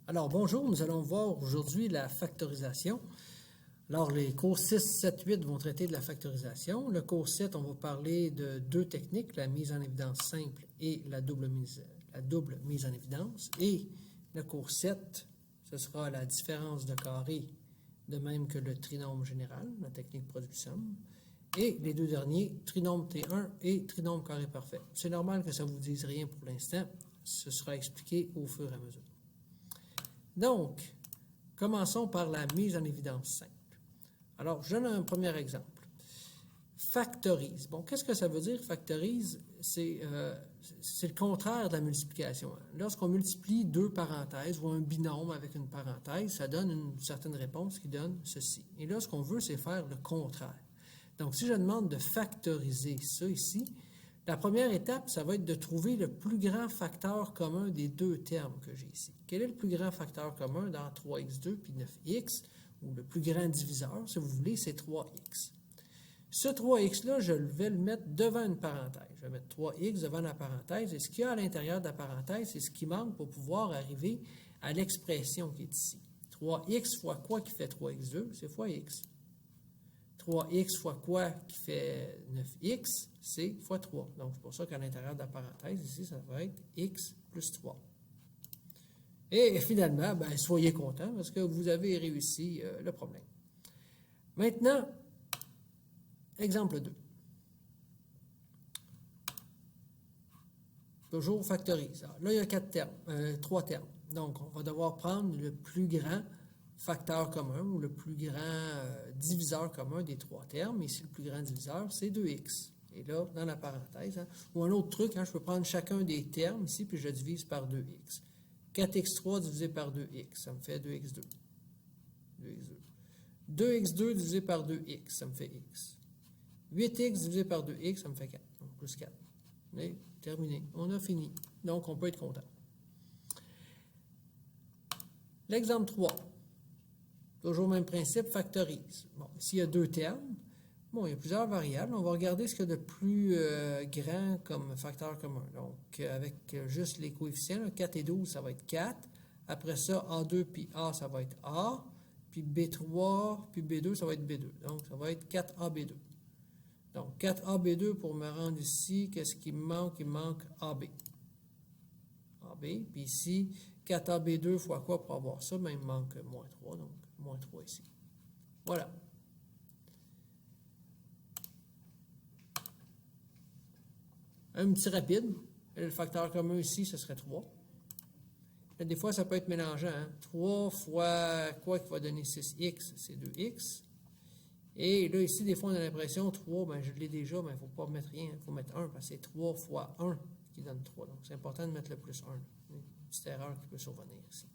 Alors bonjour, nous allons voir aujourd'hui la factorisation. Alors les cours 6, 7, 8 vont traiter de la factorisation. Le cours 7, on va parler de deux techniques, la mise en évidence simple et la double mise en évidence. Et le cours 7, ce sera la différence de carré, de même que le trinôme général, la technique production. Et les deux derniers, trinôme T1 et trinôme carré parfait. C'est normal que ça ne vous dise rien pour l'instant. Ce sera expliqué au fur et à mesure. Donc, commençons par la mise en évidence simple. Alors, je donne un premier exemple. Factorise. Bon, qu'est-ce que ça veut dire, factorise? C'est le contraire de la multiplication. Lorsqu'on multiplie deux parenthèses ou un binôme avec une parenthèse, ça donne une certaine réponse qui donne ceci. Et là, ce qu'on veut, c'est faire le contraire. Donc, si je demande de factoriser ça ici, la première étape, ça va être de trouver le plus grand facteur commun des deux termes que j'ai ici. Quel est le plus grand facteur commun dans 3x2 puis 9x, ou le plus grand diviseur, si vous voulez, c'est 3x. Ce 3x-là, je vais le mettre devant une parenthèse. Je vais mettre 3x devant la parenthèse, et ce qu'il y a à l'intérieur de la parenthèse, c'est ce qui manque pour pouvoir arriver à l'expression qui est ici. 3x fois quoi qui fait 3x2? C'est fois x. 3x fois quoi qui fait 9x, c'est fois 3. Donc, c'est pour ça qu'à l'intérieur de la parenthèse, ici, ça va être x plus 3. Et finalement, ben, soyez contents parce que vous avez réussi le problème. Maintenant, exemple 2. Toujours factorise. Alors, là, il y a 3 termes. Donc, on va devoir prendre le plus grand facteur commun ou le plus grand diviseur commun des 3 termes. Ici, le plus grand diviseur, c'est 2x. Et là, dans la parenthèse, ou un autre truc, je peux prendre chacun des termes ici, puis je divise par 2x. 4x3 divisé par 2x, ça me fait 2x2. 2x2 divisé par 2x, ça me fait x. 8x divisé par 2x, ça me fait 4. Donc, plus 4. Et terminé. On a fini. Donc, on peut être content. L'exemple 3. Toujours le même principe, factorise. Bon, ici, il y a 2 termes. Bon, il y a plusieurs variables. On va regarder ce qu'il y a de plus grand comme facteur commun. Donc, avec juste les coefficients, 4 et 12, ça va être 4. Après ça, A2 puis A, ça va être A. Puis B3 puis B2, ça va être B2. Donc, ça va être 4AB2. Donc, 4AB2 pour me rendre ici, qu'est-ce qui me manque? Il me manque AB. AB. Puis ici, 4AB2 fois quoi pour avoir ça? Ben, il me manque moins 3. Donc, moins 3 ici. Voilà. Un petit rapide. Le facteur commun ici, ce serait 3. Là, des fois, ça peut être mélangeant. 3 fois quoi qui va donner 6x, c'est 2x. Et là, ici, des fois, on a l'impression 3, ben, je l'ai déjà, mais il ne faut pas mettre rien. Il faut mettre 1 parce que c'est 3 fois 1 qui donne 3. Donc, c'est important de mettre le plus 1. Une petite erreur qui peut survenir ici.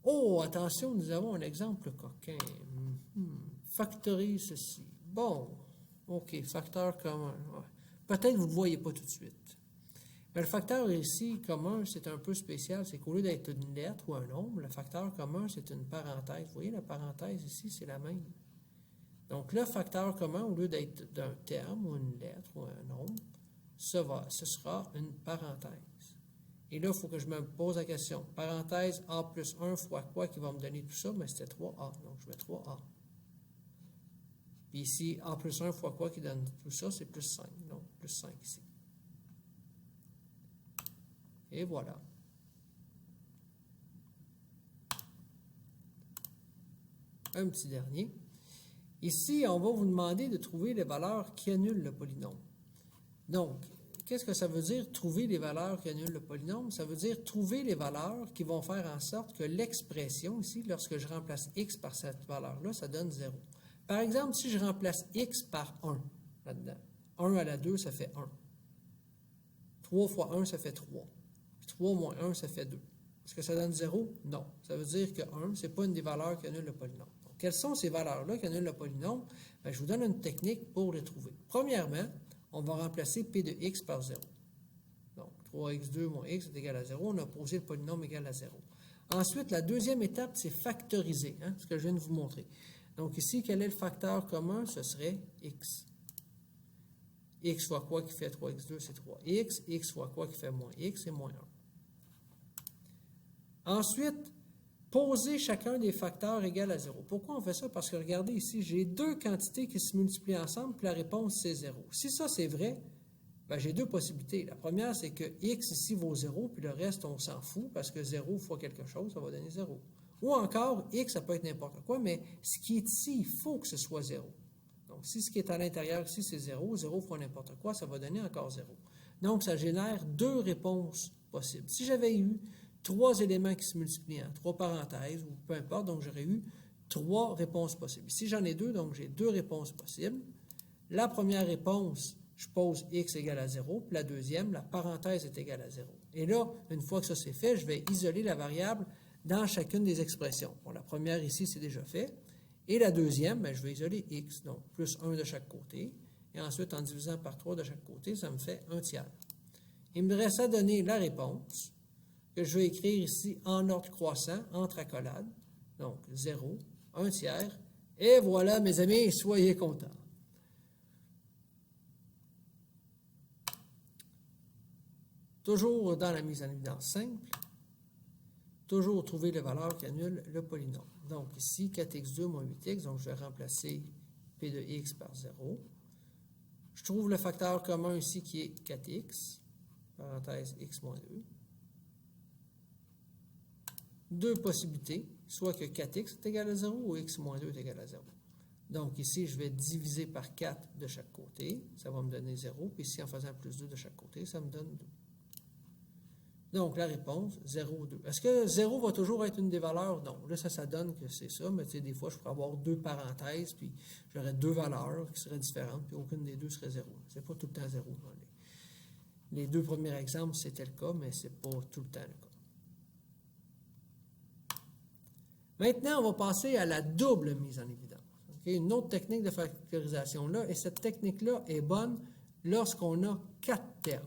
Oh, attention, nous avons un exemple coquin. Factorise ceci. Bon, OK, facteur commun. Ouais. Peut-être que vous ne le voyez pas tout de suite. Mais le facteur ici commun, c'est un peu spécial. C'est qu'au lieu d'être une lettre ou un nombre, le facteur commun, c'est une parenthèse. Vous voyez, la parenthèse ici, c'est la même. Donc, le facteur commun, au lieu d'être d'un terme ou une lettre ou un nombre, ce sera une parenthèse. Et là, il faut que je me pose la question. Parenthèse A plus 1 fois quoi qui va me donner tout ça? Mais c'était 3A. Donc, je mets 3A. Puis ici, A plus 1 fois quoi qui donne tout ça? C'est plus 5. Donc, plus 5 ici. Et voilà. Un petit dernier. Ici, on va vous demander de trouver les valeurs qui annulent le polynôme. Donc, qu'est-ce que ça veut dire, trouver les valeurs qui annulent le polynôme? Ça veut dire trouver les valeurs qui vont faire en sorte que l'expression, ici, lorsque je remplace x par cette valeur-là, ça donne 0. Par exemple, si je remplace x par 1, là-dedans, 1 à la 2, ça fait 1. 3 fois 1, ça fait 3. 3 moins 1, ça fait 2. Est-ce que ça donne 0? Non. Ça veut dire que 1, ce n'est pas une des valeurs qui annule le polynôme. Donc, quelles sont ces valeurs-là qui annulent le polynôme? Bien, je vous donne une technique pour les trouver. Premièrement, on va remplacer P de x par 0. Donc, 3x2 moins x est égal à 0. On a posé le polynôme égal à 0. Ensuite, la deuxième étape, c'est factoriser, ce que je viens de vous montrer. Donc, ici, quel est le facteur commun? Ce serait x. x fois quoi qui fait 3x2, c'est 3x. X fois quoi qui fait moins x, c'est moins 1. Ensuite, poser chacun des facteurs égal à 0. Pourquoi on fait ça? Parce que regardez ici, j'ai deux quantités qui se multiplient ensemble, puis la réponse, c'est 0. Si ça, c'est vrai, ben, j'ai deux possibilités. La première, c'est que x ici vaut 0, puis le reste, on s'en fout, parce que 0 fois quelque chose, ça va donner 0. Ou encore, x, ça peut être n'importe quoi, mais ce qui est ici, il faut que ce soit 0. Donc, si ce qui est à l'intérieur ici, c'est 0, 0 fois n'importe quoi, ça va donner encore 0. Donc, ça génère deux réponses possibles. Si j'avais eu trois éléments qui se multiplient, trois parenthèses, ou peu importe, donc j'aurais eu trois réponses possibles. Ici, j'en ai deux, donc j'ai deux réponses possibles. La première réponse, je pose x égale à 0, puis la deuxième, la parenthèse est égale à 0. Et là, une fois que ça c'est fait, je vais isoler la variable dans chacune des expressions. Bon, la première ici, c'est déjà fait. Et la deuxième, bien, je vais isoler x, donc plus 1 de chaque côté. Et ensuite, en divisant par 3 de chaque côté, ça me fait 1 tiers. Il me reste à donner la réponse, que je vais écrire ici en ordre croissant, entre accolades. Donc, 0, 1 tiers. Et voilà, mes amis, soyez contents. Toujours dans la mise en évidence simple, toujours trouver les valeurs qui annulent le polynôme. Donc ici, 4x2 moins 8x, donc je vais remplacer p de x par 0. Je trouve le facteur commun ici qui est 4x, parenthèse x moins 2. Deux possibilités, soit que 4x est égal à 0 ou x moins 2 est égal à 0. Donc ici, je vais diviser par 4 de chaque côté, ça va me donner 0. Puis ici, en faisant plus 2 de chaque côté, ça me donne 2. Donc, la réponse, 0 ou 2. Est-ce que 0 va toujours être une des valeurs? Non. Là, ça donne que c'est ça, mais tu sais, des fois, je pourrais avoir deux parenthèses, puis j'aurais deux valeurs qui seraient différentes, puis aucune des deux serait 0. C'est pas tout le temps 0. Les deux premiers exemples, c'était le cas, mais c'est pas tout le temps le cas. Maintenant, on va passer à la double mise en évidence. Okay? Une autre technique de factorisation-là, et cette technique-là est bonne lorsqu'on a 4 termes.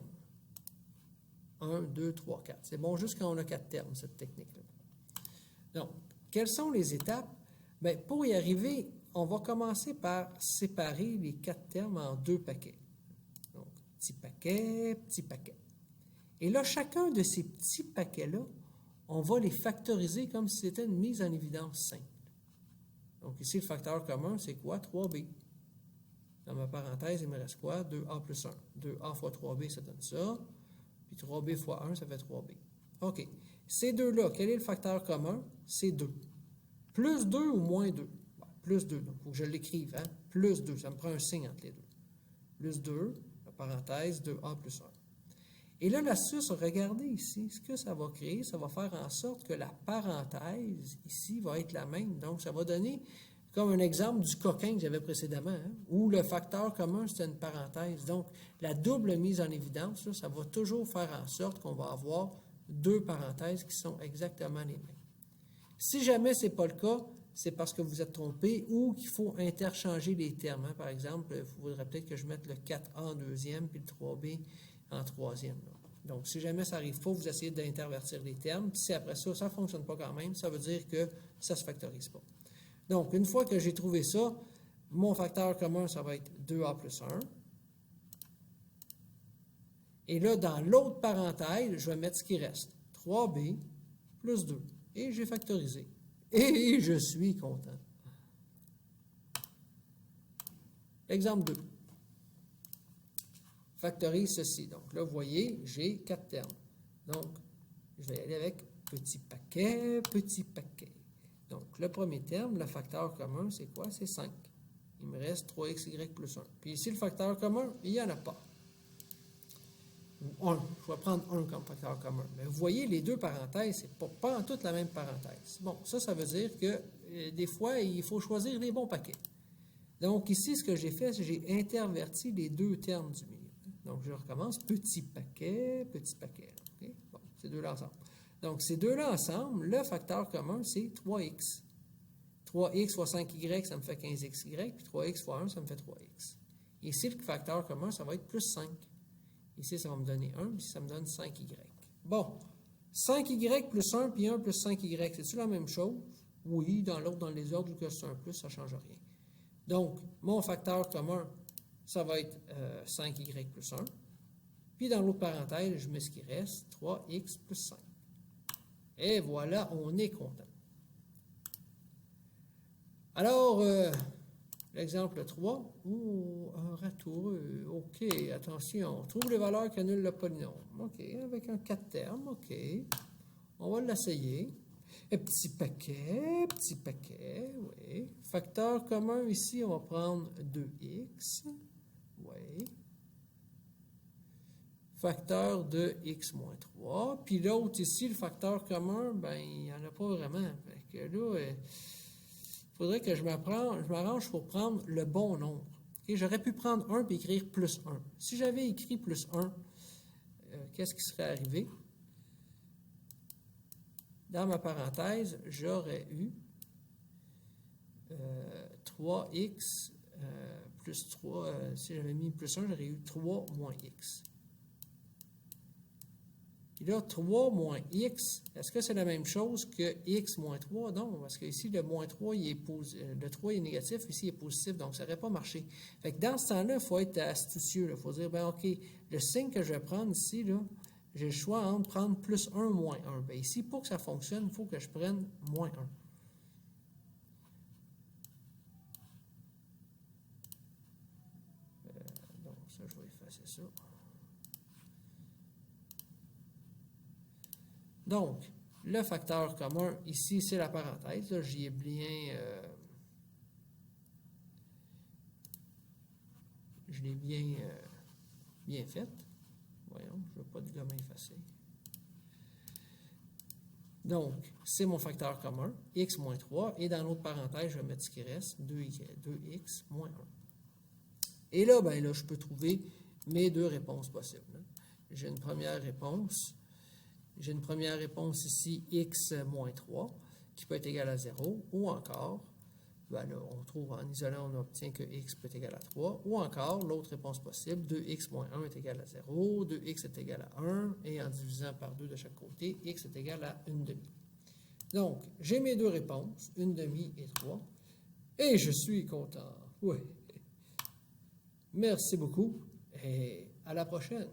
1, 2, 3, 4. C'est bon juste quand on a 4 termes, cette technique-là. Donc, quelles sont les étapes? Bien, pour y arriver, on va commencer par séparer les 4 termes en 2 paquets. Donc, petit paquet, petit paquet. Et là, chacun de ces petits paquets-là, on va les factoriser comme si c'était une mise en évidence simple. Donc, ici, le facteur commun, c'est quoi? 3b. Dans ma parenthèse, il me reste quoi? 2a plus 1. 2a fois 3b, ça donne ça. Puis 3b fois 1, ça fait 3b. OK. Ces deux-là, quel est le facteur commun? C'est 2. Plus 2 ou moins 2? Bon, plus 2. Donc, il faut que je l'écrive. Hein? Plus 2. Ça me prend un signe entre les deux. Plus 2, la parenthèse, 2a plus 1. Et là, l'astuce, regardez ici, ce que ça va créer, ça va faire en sorte que la parenthèse, ici, va être la même. Donc, ça va donner, comme un exemple du coquin que j'avais précédemment, hein, où le facteur commun, c'était une parenthèse. Donc, la double mise en évidence, là, ça va toujours faire en sorte qu'on va avoir deux parenthèses qui sont exactement les mêmes. Si jamais ce n'est pas le cas, c'est parce que vous êtes trompé ou qu'il faut interchanger les termes. Hein. Par exemple, il faudrait peut-être que je mette le 4A en deuxième puis le 3B en troisième. Là. Donc, si jamais ça n'arrive pas, vous essayez d'intervertir les termes. Puis si après ça, ça ne fonctionne pas quand même, ça veut dire que ça ne se factorise pas. Donc, une fois que j'ai trouvé ça, mon facteur commun, ça va être 2A plus 1. Et là, dans l'autre parenthèse, je vais mettre ce qui reste. 3B plus 2. Et j'ai factorisé. Et je suis content. Exemple 2. Factorise ceci. Donc là, vous voyez, j'ai 4 termes. Donc, je vais aller avec petit paquet, petit paquet. Donc, le premier terme, le facteur commun, c'est quoi? C'est 5. Il me reste 3xy plus 1. Puis ici, le facteur commun, il n'y en a pas. 1. Je vais prendre 1 comme facteur commun. Mais vous voyez, les deux parenthèses, ce n'est pas en toute la même parenthèse. Bon, ça veut dire que des fois, il faut choisir les bons paquets. Donc ici, ce que j'ai fait, c'est que j'ai interverti les deux termes du milieu. Donc, je recommence. Petit paquet. Okay? Bon, ces deux-là ensemble. Donc, ces deux-là ensemble, le facteur commun, c'est 3x. 3x fois 5y, ça me fait 15xy. Puis 3x fois 1, ça me fait 3x. Ici, le facteur commun, ça va être plus 5. Ici, ça va me donner 1, puis ça me donne 5y. Bon, 5y plus 1, puis 1 plus 5y, c'est-tu la même chose? Oui, dans l'autre, dans les ordres, que c'est un plus, ça ne change rien. Donc, mon facteur commun, ça va être 5y plus 1. Puis dans l'autre parenthèse, je mets ce qui reste, 3x plus 5. Et voilà, on est content. Alors, l'exemple 3, un ratoureux. OK, attention, trouve les valeurs qui annulent le polynôme. OK, avec un 4 termes, OK. On va l'essayer. Un petit paquet, oui. Facteur commun ici, on va prendre 2x, oui. Facteur de x moins 3. Puis l'autre ici, le facteur commun, ben il n'y en a pas vraiment. Fait que là, il faudrait que je m'arrange pour prendre le bon nombre. Okay? J'aurais pu prendre 1 et écrire plus 1. Si j'avais écrit plus 1, qu'est-ce qui serait arrivé? Dans ma parenthèse, j'aurais eu 3x plus 3. Si j'avais mis plus 1, j'aurais eu 3 moins x. Puis là, 3 moins x, est-ce que c'est la même chose que x moins 3? Non, parce que ici, le moins 3, le 3 est négatif, ici, il est positif, donc ça n'aurait pas marché. Fait que dans ce temps-là, il faut être astucieux. Il faut dire, ben OK, le signe que je vais prendre ici, là, j'ai le choix entre prendre plus 1 ou moins 1. Bien ici, pour que ça fonctionne, il faut que je prenne moins 1. Donc, ça, je vais effacer ça. Donc, le facteur commun, ici, c'est la parenthèse. J'y ai bien... je l'ai bien fait. Voyons, je ne veux pas de gomme effacé. Donc, c'est mon facteur commun, x moins 3. Et dans l'autre parenthèse, je vais mettre ce qui reste, 2x moins 1. Et là, ben là, je peux trouver mes deux réponses possibles. J'ai une première réponse. J'ai une première réponse ici, x moins 3, qui peut être égal à 0, ou encore, ben là, on trouve en isolant, on obtient que x peut être égal à 3, ou encore, l'autre réponse possible, 2x moins 1 est égal à 0, 2x est égal à 1, et en divisant par 2 de chaque côté, x est égal à 1/2. Donc, j'ai mes deux réponses, 1/2 et 3, et je suis content. Oui. Merci beaucoup, et à la prochaine.